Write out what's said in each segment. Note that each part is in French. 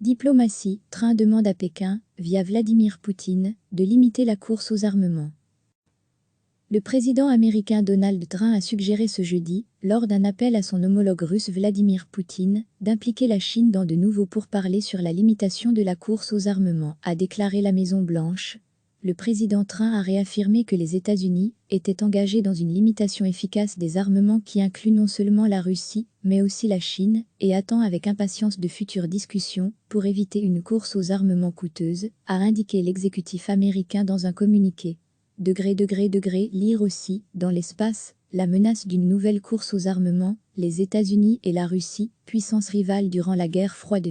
Diplomatie, Train demande à Pékin, via Vladimir Poutine, de limiter la course aux armements. Le président américain Donald Trump a suggéré ce jeudi, lors d'un appel à son homologue russe Vladimir Poutine, d'impliquer la Chine dans de nouveaux pourparlers sur la limitation de la course aux armements, a déclaré la Maison-Blanche. Le président Trump a réaffirmé que les États-Unis étaient engagés dans une limitation efficace des armements qui inclut non seulement la Russie, mais aussi la Chine, et attend avec impatience de futures discussions pour éviter une course aux armements coûteuse, a indiqué l'exécutif américain dans un communiqué. Lire aussi, dans l'espace, la menace d'une nouvelle course aux armements, les États-Unis et la Russie, puissances rivales durant la guerre froide,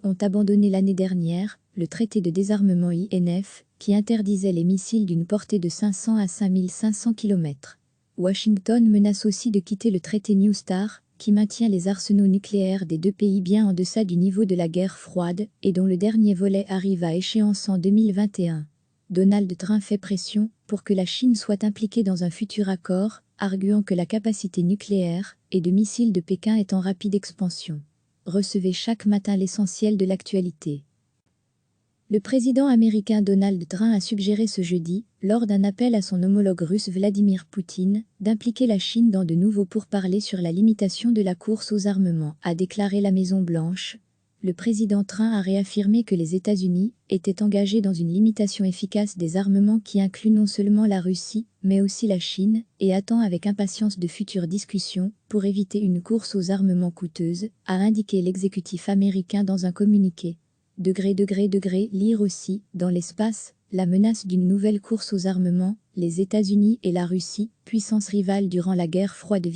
ont abandonné l'année dernière le traité de désarmement INF, qui interdisait les missiles d'une portée de 500 à 5500 km. Washington menace aussi de quitter le traité New START, qui maintient les arsenaux nucléaires des deux pays bien en deçà du niveau de la guerre froide, et dont le dernier volet arrive à échéance en 2021. Donald Trump fait pression pour que la Chine soit impliquée dans un futur accord, arguant que la capacité nucléaire et de missiles de Pékin est en rapide expansion. Recevez chaque matin l'essentiel de l'actualité. Le président américain Donald Trump a suggéré ce jeudi, lors d'un appel à son homologue russe Vladimir Poutine, d'impliquer la Chine dans de nouveaux pourparlers sur la limitation de la course aux armements, a déclaré la Maison-Blanche. Le président Trump a réaffirmé que les États-Unis étaient engagés dans une limitation efficace des armements qui inclut non seulement la Russie, mais aussi la Chine, et attend avec impatience de futures discussions pour éviter une course aux armements coûteuse, a indiqué l'exécutif américain dans un communiqué. Lire aussi, dans l'espace, la menace d'une nouvelle course aux armements, les États-Unis et la Russie, puissances rivales durant la guerre froide,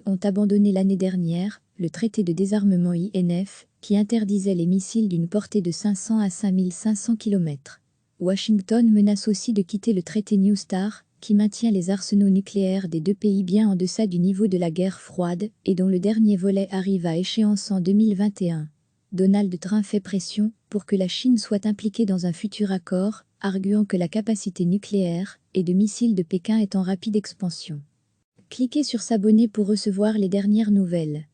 ont abandonné l'année dernière le traité de désarmement INF, qui interdisait les missiles d'une portée de 500 à 5500 km. Washington menace aussi de quitter le traité New START, qui maintient les arsenaux nucléaires des deux pays bien en deçà du niveau de la guerre froide, et dont le dernier volet arrive à échéance en 2021. Donald Trump fait pression pour que la Chine soit impliquée dans un futur accord, arguant que la capacité nucléaire et de missiles de Pékin est en rapide expansion. Cliquez sur s'abonner pour recevoir les dernières nouvelles.